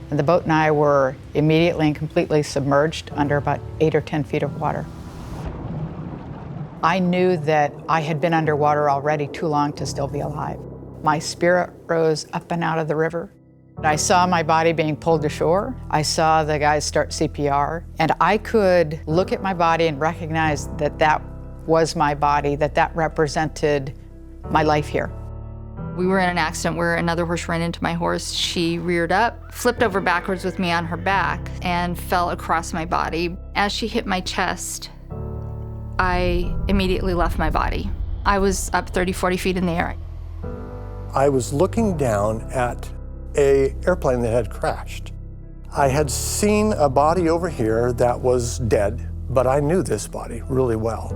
And the boat and I were immediately and completely submerged under about 8 or 10 feet of water. I knew that I had been underwater already too long to still be alive. My spirit rose up and out of the river. I saw my body being pulled to shore. I saw the guys start CPR, and I could look at my body and recognize that that was my body, that represented my life here. We were in an accident where another horse ran into my horse. She reared up, flipped over backwards with me on her back, and fell across my body. As she hit my chest, I immediately left my body. I was up 30, 40 feet in the air. I was looking down at an airplane that had crashed. I had seen a body over here that was dead, but I knew this body really well.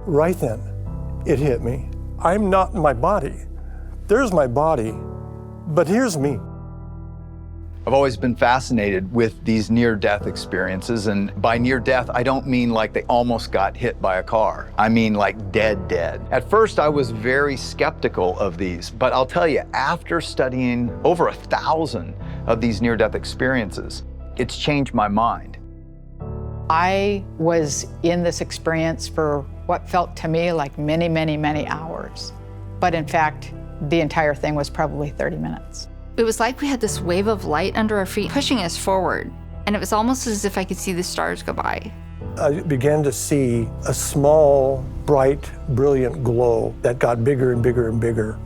Right then, it hit me. I'm not in my body. There's my body, but here's me. I've always been fascinated with these near-death experiences, and by near-death, I don't mean like they almost got hit by a car. I mean like dead. At first, I was very skeptical of these, but I'll tell you, after studying over 1,000 of these near-death experiences, it's changed my mind. I was in this experience for what felt to me like many, many, many hours. But in fact, the entire thing was probably 30 minutes. It was like we had this wave of light under our feet pushing us forward, and it was almost as if I could see the stars go by. I began to see a small, bright, brilliant glow that got bigger and bigger and bigger.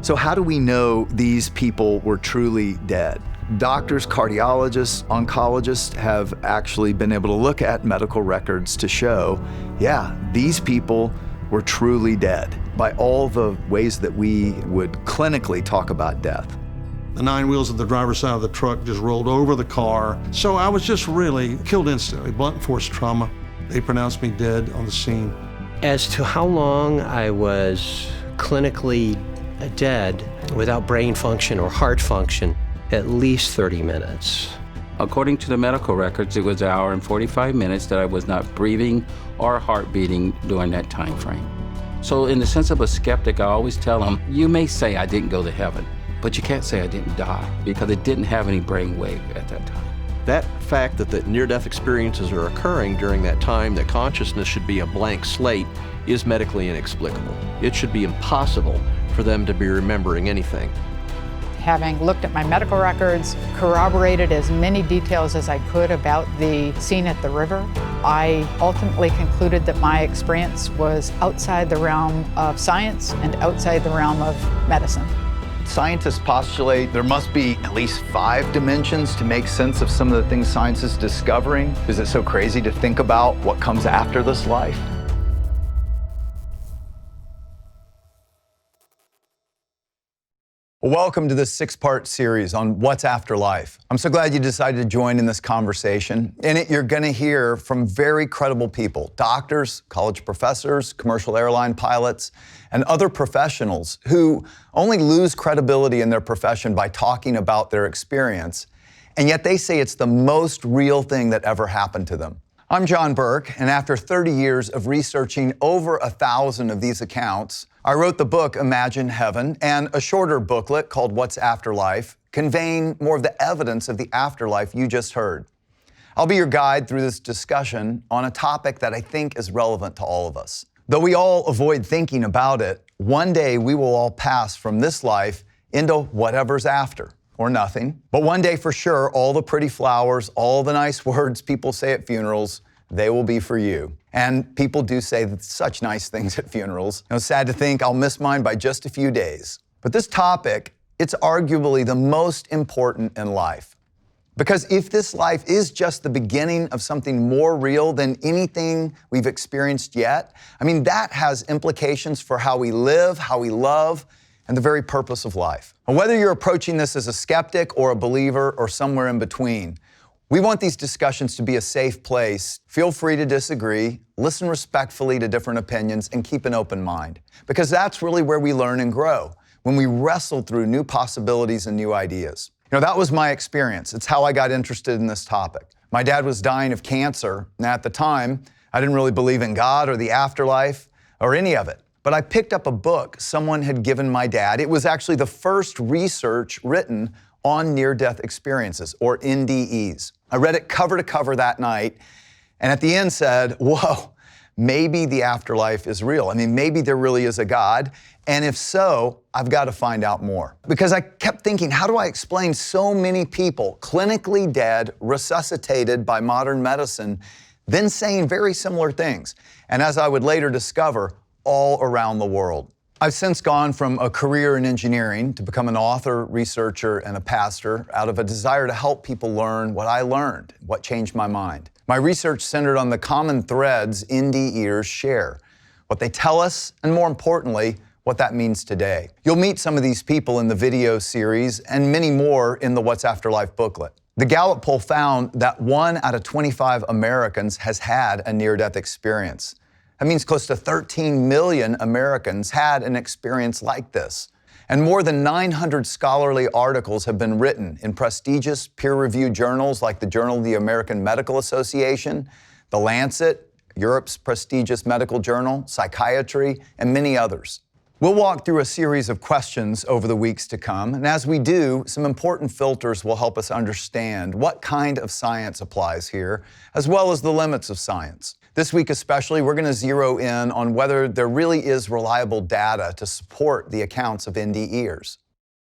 So how do we know these people were truly dead? Doctors, cardiologists, oncologists have actually been able to look at medical records to show, yeah, these people were truly dead by all the ways that we would clinically talk about death. The 9 wheels of the driver's side of the truck just rolled over the car. So I was just really killed instantly, blunt force trauma. They pronounced me dead on the scene. As to how long I was clinically dead without brain function or heart function, at least 30 minutes. According to the medical records, it was 1 hour and 45 minutes that I was not breathing or heart beating during that time frame. So in the sense of a skeptic, I always tell them, you may say I didn't go to heaven, but you can't say I didn't die because it didn't have any brain wave at that time. That fact that the near-death experiences are occurring during that time, that consciousness should be a blank slate, is medically inexplicable. It should be impossible for them to be remembering anything. Having looked at my medical records, corroborated as many details as I could about the scene at the river, I ultimately concluded that my experience was outside the realm of science and outside the realm of medicine. Scientists postulate there must be at least 5 dimensions to make sense of some of the things science is discovering. Is it so crazy to think about what comes after this life? Welcome to this 6-part series on what's after life. I'm so glad you decided to join in this conversation. In it, you're going to hear from very credible people, doctors, college professors, commercial airline pilots, and other professionals who only lose credibility in their profession by talking about their experience, and yet they say it's the most real thing that ever happened to them. I'm John Burke, and after 30 years of researching over 1,000 of these accounts, I wrote the book Imagine Heaven and a shorter booklet called What's Afterlife, conveying more of the evidence of the afterlife you just heard. I'll be your guide through this discussion on a topic that I think is relevant to all of us. Though we all avoid thinking about it, one day we will all pass from this life into whatever's after, or nothing. But one day for sure, all the pretty flowers, all the nice words people say at funerals, they will be for you. And people do say such nice things at funerals. It's sad to think I'll miss mine by just a few days. But this topic, it's arguably the most important in life. Because if this life is just the beginning of something more real than anything we've experienced yet, I mean, that has implications for how we live, how we love, and the very purpose of life. And whether you're approaching this as a skeptic or a believer or somewhere in between, we want these discussions to be a safe place. Feel free to disagree, listen respectfully to different opinions, and keep an open mind. Because that's really where we learn and grow, when we wrestle through new possibilities and new ideas. That was my experience. It's how I got interested in this topic. My dad was dying of cancer, and at the time, I didn't really believe in God or the afterlife or any of it. But I picked up a book someone had given my dad. It was actually the first research written on near-death experiences, or NDEs. I read it cover to cover that night, and at the end said, whoa, maybe the afterlife is real. I mean, maybe there really is a God, and if so, I've got to find out more. Because I kept thinking, how do I explain so many people clinically dead, resuscitated by modern medicine, then saying very similar things, and as I would later discover, all around the world. I've since gone from a career in engineering to become an author, researcher, and a pastor out of a desire to help people learn what I learned, what changed my mind. My research centered on the common threads NDEers share, what they tell us, and more importantly, what that means today. You'll meet some of these people in the video series and many more in the What's Afterlife booklet. The Gallup poll found that 1 out of 25 Americans has had a near-death experience. That means close to 13 million Americans had an experience like this. And more than 900 scholarly articles have been written in prestigious peer-reviewed journals like the Journal of the American Medical Association, The Lancet, Europe's prestigious medical journal, Psychiatry, and many others. We'll walk through a series of questions over the weeks to come, and as we do, some important filters will help us understand what kind of science applies here, as well as the limits of science. This week especially, we're going to zero in on whether there really is reliable data to support the accounts of NDEers.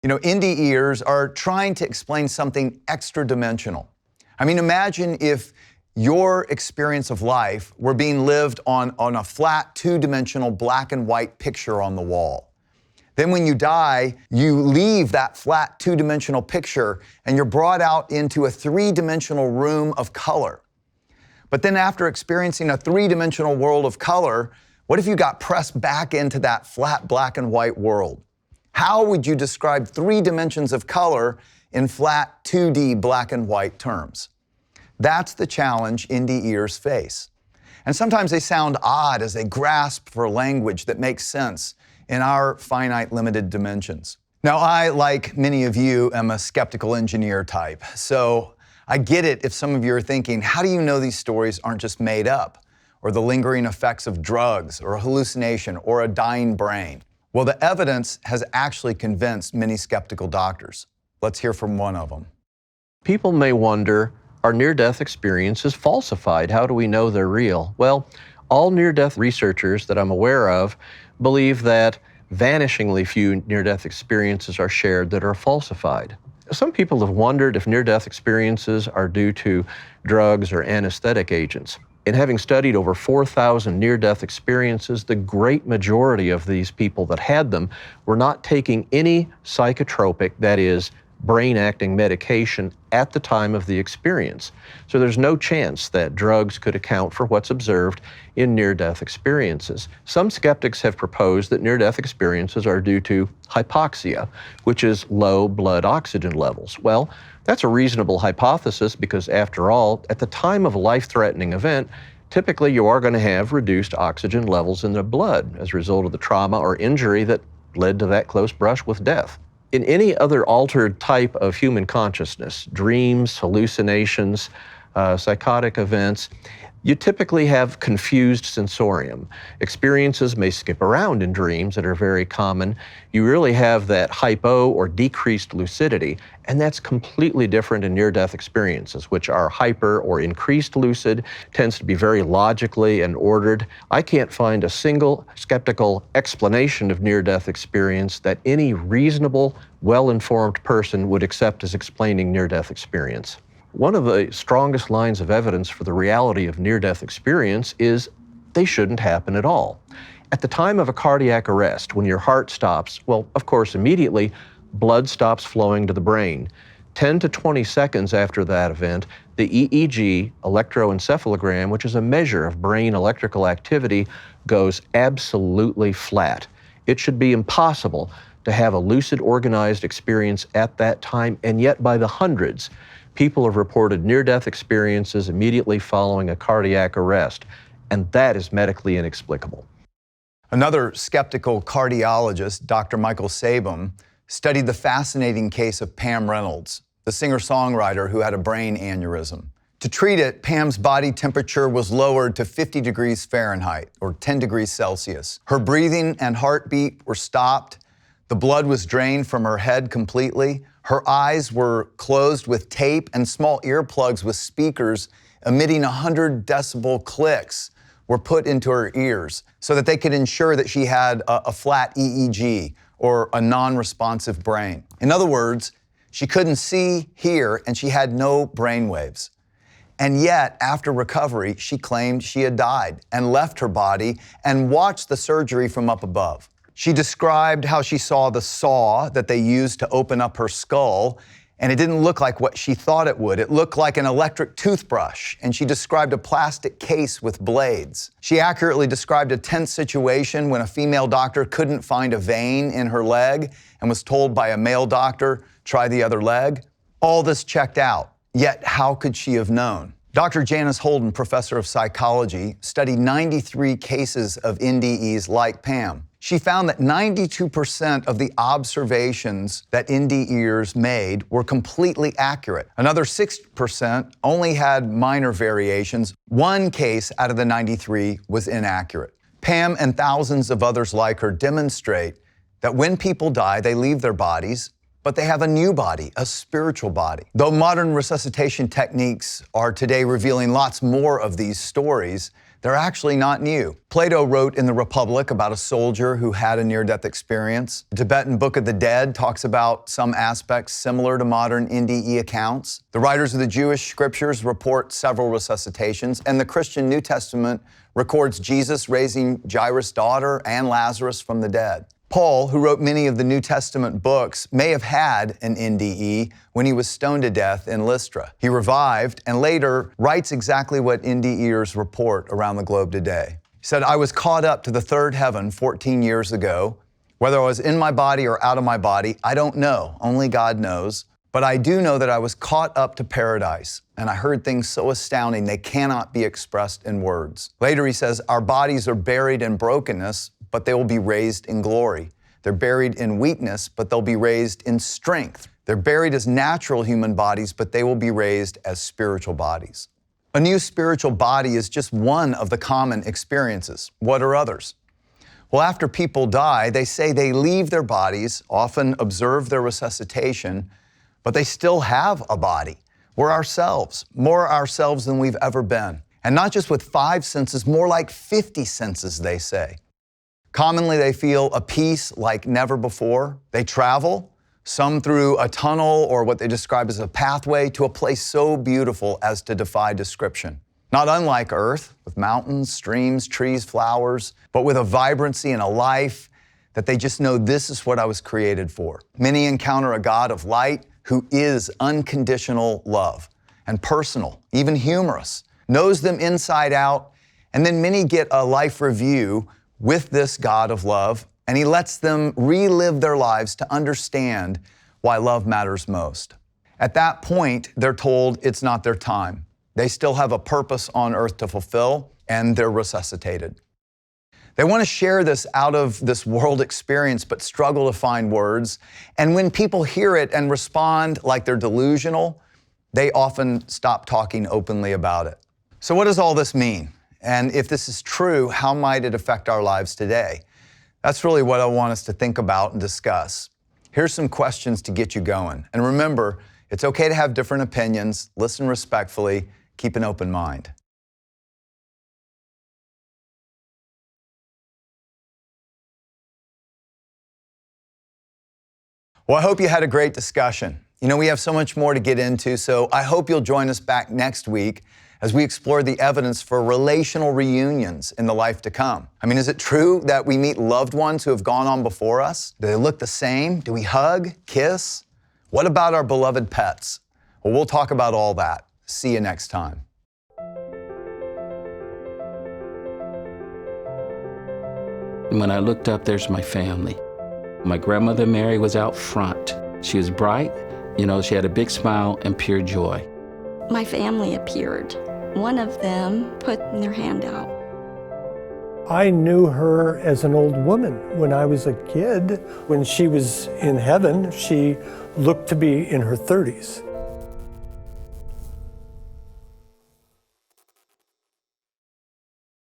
You know, NDEers are trying to explain something extra-dimensional. I mean, imagine if your experience of life were being lived on a flat, two-dimensional black and white picture on the wall. Then when you die, you leave that flat, two-dimensional picture and you're brought out into a three-dimensional room of color. But then after experiencing a three-dimensional world of color, what if you got pressed back into that flat black and white world? How would you describe 3 dimensions of color in flat 2D black and white terms? That's the challenge NDEers face. And sometimes they sound odd as they grasp for language that makes sense in our finite, limited dimensions. Now, I, like many of you, am a skeptical engineer type. So I get it if some of you are thinking, how do you know these stories aren't just made up, or the lingering effects of drugs, or a hallucination, or a dying brain? Well, the evidence has actually convinced many skeptical doctors. Let's hear from one of them. People may wonder, are near-death experiences falsified? How do we know they're real? Well, all near-death researchers that I'm aware of believe that vanishingly few near-death experiences are shared that are falsified. Some people have wondered if near-death experiences are due to drugs or anesthetic agents. In having studied over 4,000 near-death experiences, the great majority of these people that had them were not taking any psychotropic, that is, brain-acting medication at the time of the experience. So there's no chance that drugs could account for what's observed in near-death experiences. Some skeptics have proposed that near-death experiences are due to hypoxia, which is low blood oxygen levels. Well, that's a reasonable hypothesis because, after all, at the time of a life-threatening event, typically you are going to have reduced oxygen levels in the blood as a result of the trauma or injury that led to that close brush with death. In any other altered type of human consciousness, dreams, hallucinations, psychotic events, you typically have confused sensorium. Experiences may skip around in dreams that are very common. You really have that hypo or decreased lucidity, and that's completely different in near-death experiences, which are hyper or increased lucid, tends to be very logically and ordered. I can't find a single skeptical explanation of near-death experience that any reasonable, well-informed person would accept as explaining near-death experience. One of the strongest lines of evidence for the reality of near-death experience is they shouldn't happen at all. At the time of a cardiac arrest, when your heart stops, well, of course, immediately, blood stops flowing to the brain. 10 to 20 seconds after that event, the EEG, electroencephalogram, which is a measure of brain electrical activity, goes absolutely flat. It should be impossible to have a lucid, organized experience at that time, and yet by the hundreds, people have reported near-death experiences immediately following a cardiac arrest, and that is medically inexplicable. Another skeptical cardiologist, Dr. Michael Sabum, studied the fascinating case of Pam Reynolds, the singer-songwriter who had a brain aneurysm. To treat it, Pam's body temperature was lowered to 50 degrees Fahrenheit, or 10 degrees Celsius. Her breathing and heartbeat were stopped. The blood was drained from her head completely. Her eyes were closed with tape, and small earplugs with speakers emitting 100 decibel clicks were put into her ears so that they could ensure that she had a flat EEG or a non-responsive brain. In other words, she couldn't see, hear, and she had no brain waves. And yet, after recovery, she claimed she had died and left her body and watched the surgery from up above. She described how she saw the saw that they used to open up her skull, and it didn't look like what she thought it would. It looked like an electric toothbrush, and she described a plastic case with blades. She accurately described a tense situation when a female doctor couldn't find a vein in her leg and was told by a male doctor, try the other leg. All this checked out, yet how could she have known? Dr. Janice Holden, professor of psychology, studied 93 cases of NDEs like Pam. She found that 92% of the observations that NDEers made were completely accurate. Another 6% only had minor variations. One case out of the 93 was inaccurate. Pam and thousands of others like her demonstrate that when people die, they leave their bodies, but they have a new body, a spiritual body. Though modern resuscitation techniques are today revealing lots more of these stories, they're actually not new. Plato wrote in the Republic about a soldier who had a near-death experience. The Tibetan Book of the Dead talks about some aspects similar to modern NDE accounts. The writers of the Jewish scriptures report several resuscitations, and the Christian New Testament records Jesus raising Jairus' daughter and Lazarus from the dead. Paul, who wrote many of the New Testament books, may have had an NDE when he was stoned to death in Lystra. He revived and later writes exactly what NDEers report around the globe today. He said, "I was caught up to the third heaven 14 years ago. Whether I was in my body or out of my body, I don't know. Only God knows. But I do know that I was caught up to paradise, and I heard things so astounding they cannot be expressed in words." Later he says, "Our bodies are buried in brokenness, but they will be raised in glory. They're buried in weakness, but they'll be raised in strength. They're buried as natural human bodies, but they will be raised as spiritual bodies." A new spiritual body is just one of the common experiences. What are others? Well, after people die, they say they leave their bodies, often observe their resuscitation, but they still have a body. We're ourselves, more ourselves than we've ever been. And not just with 5 senses, more like 50 senses, they say. Commonly, they feel a peace like never before. They travel, some through a tunnel or what they describe as a pathway to a place so beautiful as to defy description. Not unlike Earth, with mountains, streams, trees, flowers, but with a vibrancy and a life that they just know this is what I was created for. Many encounter a God of light who is unconditional love and personal, even humorous, knows them inside out, and then many get a life review with this God of love, and he lets them relive their lives to understand why love matters most. At that point, they're told it's not their time. They still have a purpose on earth to fulfill, and they're resuscitated. They want to share this out of this world experience, but struggle to find words. And when people hear it and respond like they're delusional, they often stop talking openly about it. So what does all this mean? And if this is true, how might it affect our lives today? That's really what I want us to think about and discuss. Here's some questions to get you going. And remember, it's okay to have different opinions, listen respectfully, keep an open mind. Well, I hope you had a great discussion. You know, we have so much more to get into, so I hope you'll join us back next week as we explore the evidence for relational reunions in the life to come. I mean, is it true that we meet loved ones who have gone on before us? Do they look the same? Do we hug, kiss? What about our beloved pets? Well, we'll talk about all that. See you next time. When I looked up, there's my family. My grandmother Mary was out front. She was bright, she had a big smile and pure joy. My family appeared. One of them put their hand out. I knew her as an old woman when I was a kid. When she was in heaven, she looked to be in her 30s.